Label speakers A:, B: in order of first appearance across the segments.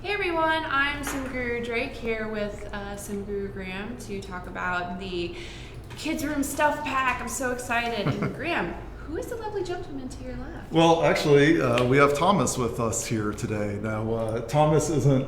A: Hey everyone, I'm SimGuru Drake here with SimGuru Graham to talk about the Kids Room Stuff Pack. I'm so excited. And Graham, who is the lovely gentleman to your left?
B: Well, actually, we have Thomas with us here today. Now, Thomas isn't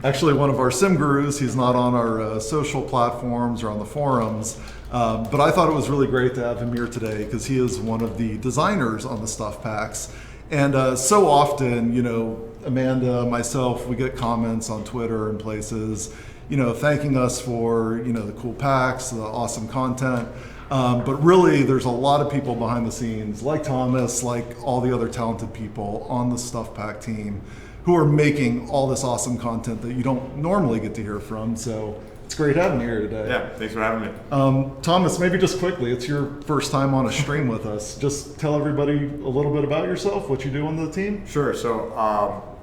B: actually one of our Sim Gurus. He's not on our social platforms or on the forums. But I thought it was really great to have him here today because he is one of the designers on the stuff packs. And so often, Amanda, myself, we get comments on Twitter and places, thanking us for, the cool packs, the awesome content. But really, there's a lot of people behind the scenes, like Thomas, like all the other talented people on the Stuff Pack team who are making all this awesome content that you don't normally get to hear from. So it's great having you here today.
C: Yeah, thanks for having me.
B: Thomas, maybe just quickly, it's your first time on a stream with us. Just tell everybody a little bit about yourself, what you do on the team.
C: Sure. So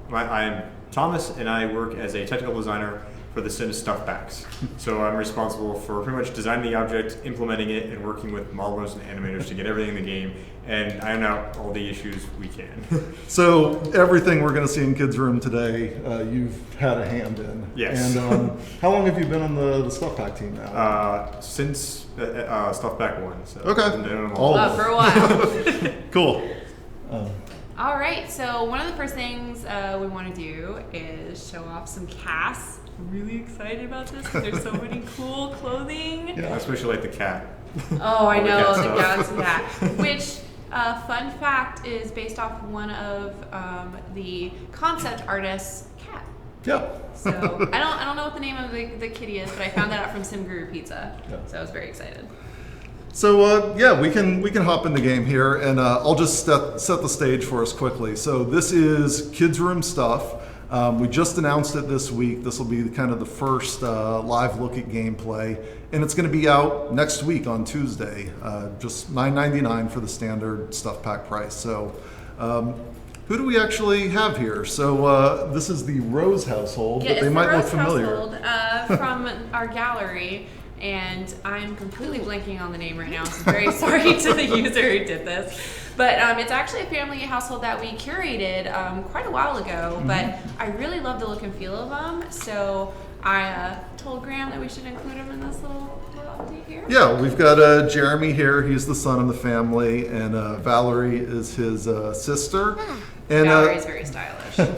C: I'm Thomas, and I work as a technical designer for the Sims Stuff Packs. So I'm responsible for pretty much designing the object, implementing it, and working with modelers and animators to get everything in the game and iron out all the issues we can.
B: So everything we're going to see in Kids Room today, you've had a hand in.
C: Yes.
B: And how long have you been on the Stuff Pack team now?
C: Since Stuff Pack 1. So
B: Okay.
C: I've been doing them all.
A: For a while.
B: Cool.
A: All right, so one of the first things we want to do is show off some casts. I'm really excited about this because there's so many cool clothing.
B: Yeah.
C: I especially like the cat.
A: Oh, I
C: All the
A: know,
C: cat
A: the
C: stuff.
A: Galaxy Hat. Which, fun fact, is based off one of the concept artist's cat.
B: Yeah.
A: So I don't know what the name of the kitty is, but I found that out from SimGuru Pizza.
B: Yeah.
A: So I was very excited.
B: So we can hop in the game here, and I'll just set the stage for us quickly. So this is Kids Room Stuff. We just announced it this week. This will be kind of the first live look at gameplay, and it's going to be out next week on Tuesday. Just $9.99 for the standard stuff pack price. So who do we actually have here? So this is the Rose household,
A: Yeah,
B: but they
A: it's
B: might
A: the
B: look
A: Rose
B: familiar.
A: household from our gallery. And I'm completely blanking on the name right now, so I'm very sorry to the user who did this. But it's actually a family household that we curated quite a while ago, but I really love the look and feel of them. So I told Graham that we should include him in this little update here.
B: Yeah, we've got Jeremy here. He's the son in the family, and Valerie is his sister. And
A: Valerie's very stylish.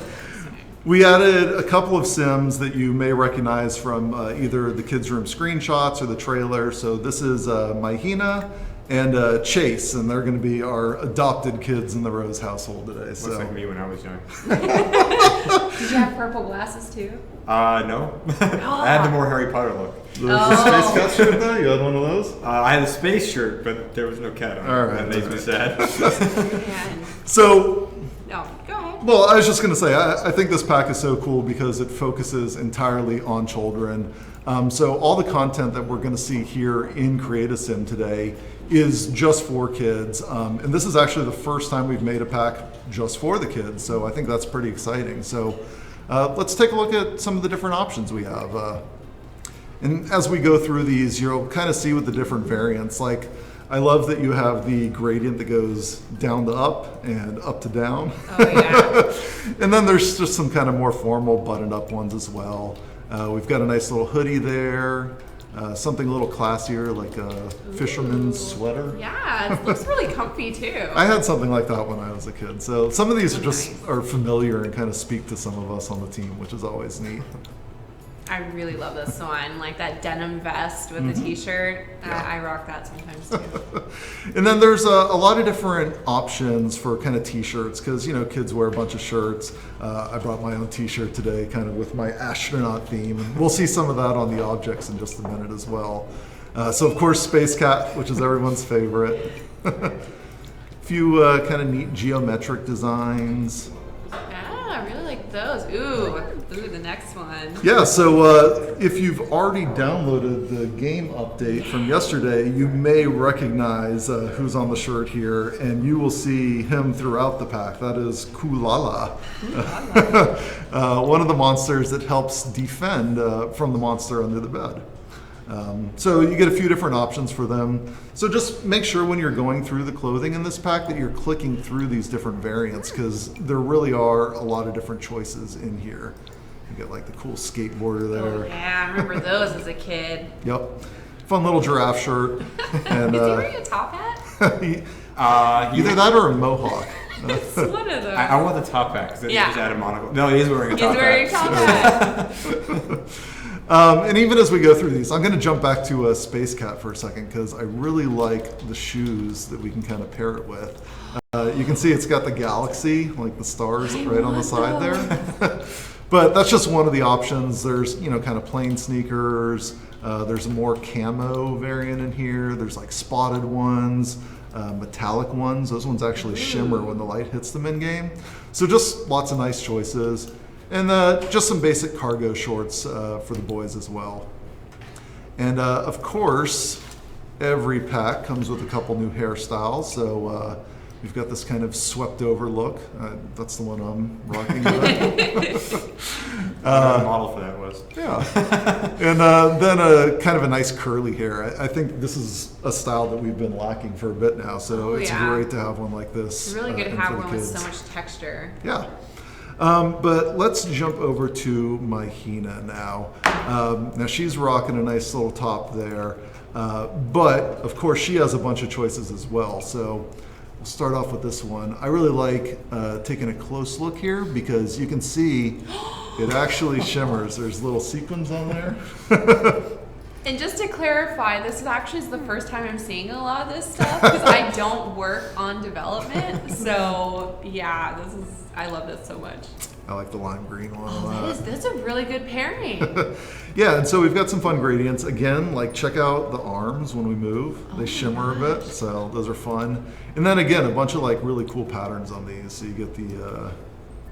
B: we added a couple of Sims that you may recognize from either the Kids Room screenshots or the trailer. So this is Mahina and Chase, and they're going to be our adopted kids in the Rose household today.
C: Looks
B: So
C: like me when I was young.
A: Did you have purple glasses too?
C: No. I had the more Harry Potter look.
B: the Space Cat shirt though? You had one of those?
C: I had a space shirt, but there was no cat on it.
B: All right,
C: That makes me sad.
A: Man.
B: So
A: No, go ahead.
B: well, I was just going to say, I think this pack is so cool because it focuses entirely on children. So all the content that we're going to see here in Create a Sim today is just for kids. And this is actually the first time we've made a pack just for the kids. So I think that's pretty exciting. So let's take a look at some of the different options we have. And as we go through these, you'll kind of see with the different variants. Like, I love that you have the gradient that goes down to up and up to down.
A: Oh, yeah.
B: And then there's just some kind of more formal buttoned up ones as well. We've got a nice little hoodie there, something a little classier like a fisherman's sweater.
A: Yeah, it looks really comfy too.
B: I had something like that when I was a kid. So some of these are
A: Nice.
B: just are familiar and kind of speak to some of us on the team, which is always neat.
A: I really love this one, like that denim vest with the t-shirt. I rock that sometimes too.
B: And then there's a lot of different options for kind of t-shirts because, kids wear a bunch of shirts. I brought my own t-shirt today kind of with my astronaut theme. And we'll see some of that on the objects in just a minute as well. So, of course, Space Cat, which is everyone's favorite. A few kind of neat geometric designs.
A: Yeah, I really like those. Ooh, the next one.
B: Yeah, so if you've already downloaded the game update from yesterday, you may recognize who's on the shirt here, and you will see him throughout the pack. That is Kulala, one of the monsters that helps defend from the monster under the bed. So you get a few different options for them. So just make sure when you're going through the clothing in this pack that you're clicking through these different variants because there really are a lot of different choices in here. You get like the cool skateboarder
A: Oh,
B: there.
A: yeah, I remember those as a kid.
B: Yep. Fun little giraffe shirt. And
A: Is he wearing a top hat?
B: either that or a mohawk.
A: It's one of those.
C: I want the top hat because then
A: Yeah.
C: you just add a monocle. No, he is wearing a
A: He's
C: top
A: wearing a
C: hat.
A: top hat.
B: And even as we go through these, I'm going to jump back to Space Cat for a second because I really like the shoes that we can kind of pair it with. You can see it's got the galaxy, like the stars right on the side there. But that's just one of the options. There's, kind of plain sneakers. There's a more camo variant in here. There's like spotted ones, metallic ones. Those ones actually shimmer when the light hits them in game. So just lots of nice choices. And just some basic cargo shorts for the boys as well. And of course, every pack comes with a couple new hairstyles. So we've got this kind of swept over look. That's the one I'm rocking today.
C: The model for that was.
B: Yeah. And then a kind of a nice curly hair. I think this is a style that we've been lacking for a bit now. So it's great to have one like this.
A: It's really good to
B: and
A: have
B: for the
A: one with
B: kids.
A: so much texture.
B: Yeah. But let's jump over to my Hina now. Now she's rocking a nice little top there. But of course she has a bunch of choices as well. So we'll start off with this one. I really like taking a close look here because you can see it actually shimmers. There's little sequins on there.
A: And just to clarify, this is actually the first time I'm seeing a lot of this stuff because I don't work on development. So yeah, I love this so much.
B: I like the lime green one.
A: That's a really good pairing.
B: Yeah, and so we've got some fun gradients. Again, like check out the arms when we move. They shimmer a bit, so those are fun. And then again, a bunch of like really cool patterns on these. So you get the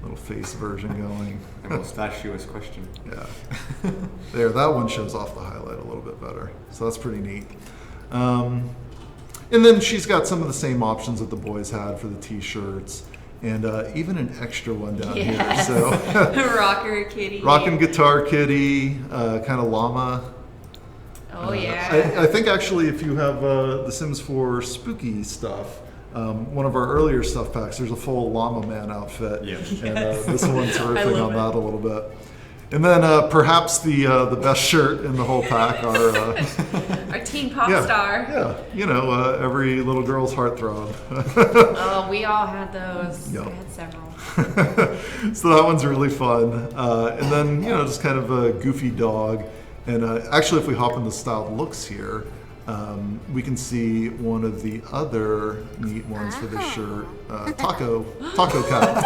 B: little face version going.
C: The mustachio's question.
B: Yeah. There, that one shows off the highlight a little bit better. So that's pretty neat. And then she's got some of the same options that the boys had for the t-shirts. And even an extra one down here. So
A: Rocker kitty.
B: rocking guitar kitty, kind of llama.
A: Oh yeah.
B: I think actually if you have the Sims 4 spooky stuff, one of our earlier stuff packs, there's a full llama man outfit.
C: Yeah.
B: And this one's riffing on
A: love
B: that a little bit. And then perhaps the best shirt in the whole pack are
A: Our teen pop
B: yeah,
A: star.
B: yeah, every little girl's heartthrob.
A: Oh, we all had those.
B: Yep.
A: I had several.
B: So that one's really fun. And then, just kind of a goofy dog. And actually, if we hop into styled looks here, we can see one of the other neat ones for this shirt, Taco Cat.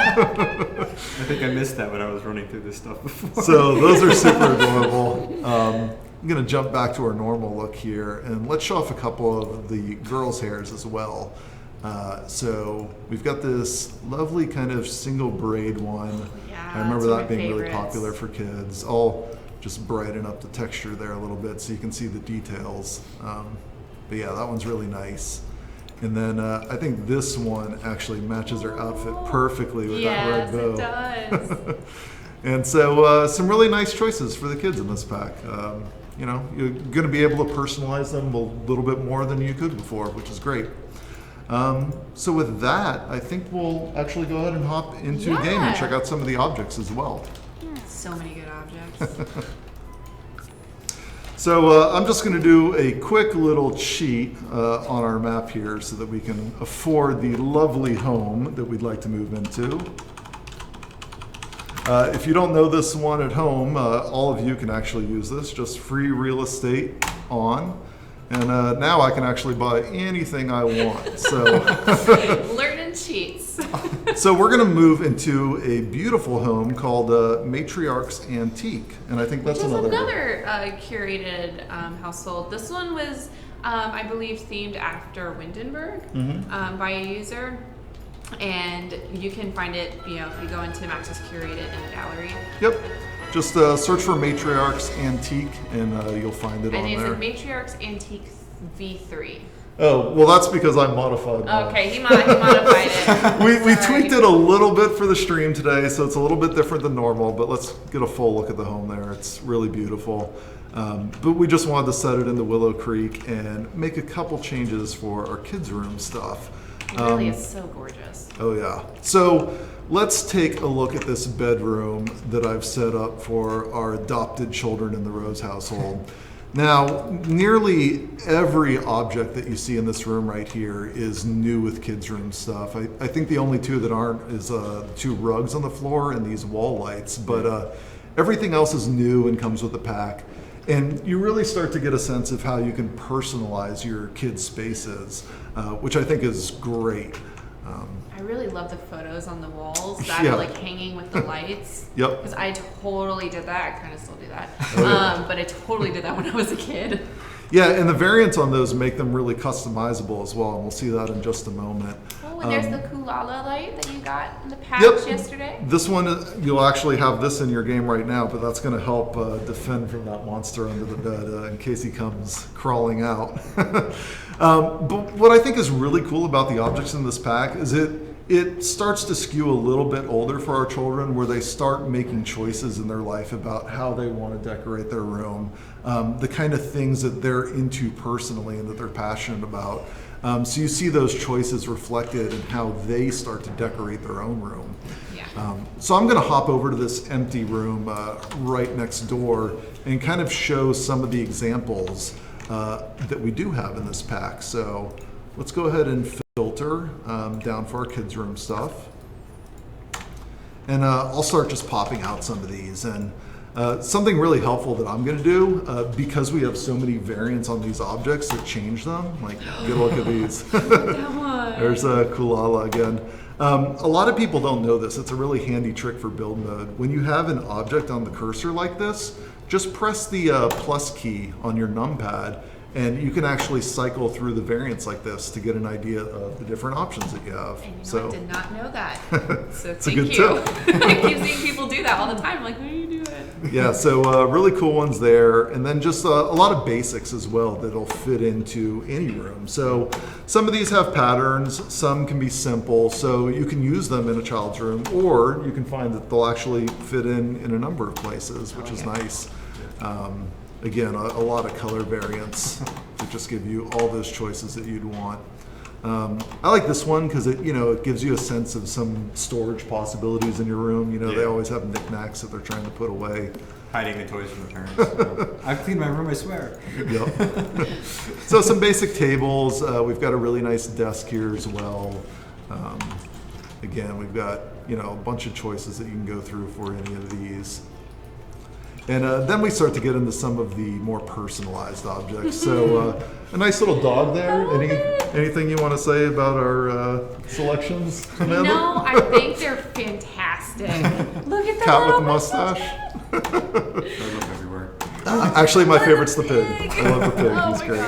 C: I think I missed that when I was running through this stuff before.
B: So those are super adorable. I'm going to jump back to our normal look here, and let's show off a couple of the girls' hairs as well. So we've got this lovely kind of single braid one.
A: Yeah,
B: I remember
A: that's one
B: that
A: of my
B: being really
A: favorites.
B: popular for kids. I'll just brighten up the texture there a little bit so you can see the details. But yeah, that one's really nice. And then I think this one actually matches her outfit perfectly with that red bow.
A: Yes, it does.
B: And so some really nice choices for the kids in this pack. You're going to be able to personalize them a little bit more than you could before, which is great. So with that, I think we'll actually go ahead and hop into a game and check out some of the objects as well.
A: So many good objects.
B: So I'm just going to do a quick little cheat on our map here so that we can afford the lovely home that we'd like to move into. If you don't know this one at home, all of you can actually use this, just free real estate on. And now I can actually buy anything I want. So,
A: Learning cheats.
B: so we're going to move into a beautiful home called Matriarch's Antique. And I think that's
A: Which is
B: another
A: curated household. This one was, I believe, themed after Windenburg by a user. And you can find it, if you go into Max's Curated in the gallery.
B: Yep. Just search for Matriarch's Antique and you'll find it
A: I
B: on
A: think
B: there.
A: it's Matriarch's Antique V3.
B: Oh, well, that's because I modified mine.
A: Okay, he modified it.
B: We
A: Sorry.
B: tweaked it a little bit for the stream today, so it's a little bit different than normal, but let's get a full look at the home there. It's really beautiful. But we just wanted to set it into Willow Creek and make a couple changes for our kids' room stuff.
A: It really is so gorgeous.
B: Oh yeah. So let's take a look at this bedroom that I've set up for our adopted children in the Rose household. Now, nearly every object that you see in this room right here is new with kids' room stuff. I think the only two that aren't is two rugs on the floor and these wall lights, but everything else is new and comes with the pack. And you really start to get a sense of how you can personalize your kids' spaces, which I think is great.
A: I really love the photos on the walls that
B: Yeah.
A: are like hanging with the lights.
B: Yep.
A: Because I totally did that. I kind of still do that.
B: Oh, yeah.
A: But I totally did that when I was a kid.
B: Yeah, and the variants on those make them really customizable as well, and we'll see that in just a moment.
A: Oh, and there's the Kulala light that you got in the pack
B: Yep.
A: yesterday.
B: This one, you'll actually have this in your game right now, but that's going to help defend from that monster under the bed in case he comes crawling out. But what I think is really cool about the objects in this pack is it starts to skew a little bit older for our children, where they start making choices in their life about how they want to decorate their room, the kind of things that they're into personally and that they're passionate about. So you see those choices reflected in how they start to decorate their own room.
A: Yeah.
B: So I'm going to hop over to this empty room right next door and kind of show some of the examples that we do have in this pack. So let's go ahead and filter down for our kids' room stuff. And I'll start just popping out some of these. And something really helpful that I'm going to do, because we have so many variants on these objects that change them, like get a look at these.
A: That one.
B: There's a Kulala again. A lot of people don't know this. It's a really handy trick for build mode. When you have an object on the cursor like this, just press the plus key on your numpad, and you can actually cycle through the variants like this to get an idea of the different options that you have.
A: And
B: So
A: I did not know that. So
B: It's a
A: thank
B: good
A: you.
B: tip.
A: I keep seeing people do that all the time. I'm like, what are you doing?
B: yeah, so really cool ones there, and then just a lot of basics as well that'll fit into any room. So some of these have patterns, some can be simple, so you can use them in a child's room, or you can find that they'll actually fit in a number of places, which is nice. Again, a lot of color variants to just give you all those choices that you'd want. I like this one because it gives you a sense of some storage possibilities in your room. They
C: Yeah.
B: always have knickknacks that they're trying to put away.
C: Hiding the toys from the parents. I've cleaned my room, I swear.
B: Yep. So some basic tables. We've got a really nice desk here as well. Again, we've got a bunch of choices that you can go through for any of these. And then we start to get into some of the more personalized objects. So a nice little dog there. Anything you want to say about our selections, Amanda?
A: No, I think they're fantastic. Look at that
B: Cat with
A: little
B: the mustache.
C: Those up everywhere.
B: Actually, my favorite's the pig. I love the pig.
A: Oh
B: He's
A: my
B: great.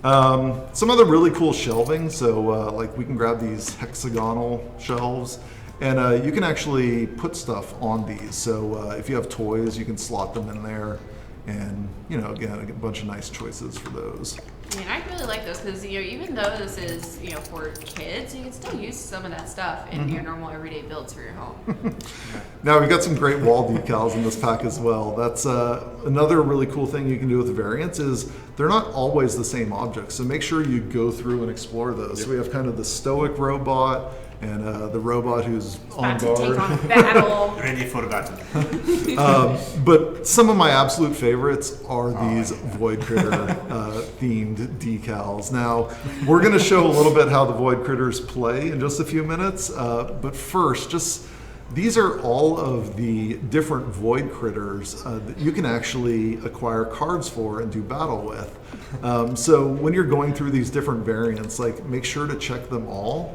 A: gosh.
B: Some other really cool shelving. So like we can grab these hexagonal shelves, and you can actually put stuff on these. So if you have toys, you can slot them in there, and again, a bunch of nice choices for those.
A: I mean, I really like those because even though this is for kids, you can still use some of that stuff in your normal everyday builds for your home.
B: Now we've got some great wall decals in this pack as well. That's another really cool thing you can do with the variants is they're not always the same objects. So make sure you go through and explore those. So we have kind of the stoic robot and the robot who's on
A: About to take
B: guard.
A: on battle.
C: I need a photo back
B: But some of my absolute favorites are these Void Critter themed decals. Now, we're going to show a little bit how the Void Critters play in just a few minutes. But first, these are all of the different Void Critters that you can actually acquire cards for and do battle with. So when you're going through these different variants, make sure to check them all.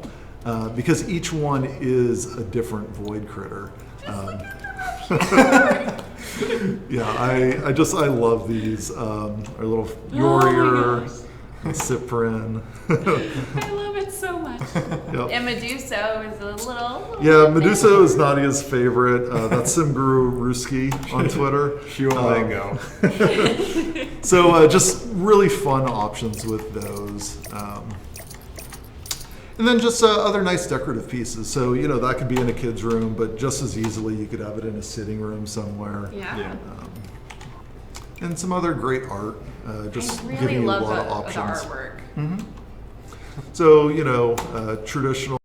B: Because each one is a different Void Critter. Yeah, I love these. Our little Yorier, Cyprin.
A: I love it so much.
B: Yep.
A: And Medusa is a little
B: Yeah, Medusa is Nadia's favorite. That's Simguru Ruski on Twitter.
C: She won't let it go.
B: So just really fun options with those. And then just other nice decorative pieces. So, that could be in a kid's room, but just as easily you could have it in a sitting room somewhere.
A: Yeah.
B: And some other great art, just
A: I really
B: giving you a
A: love
B: lot of
A: the
B: options.
A: artwork.
B: So, traditional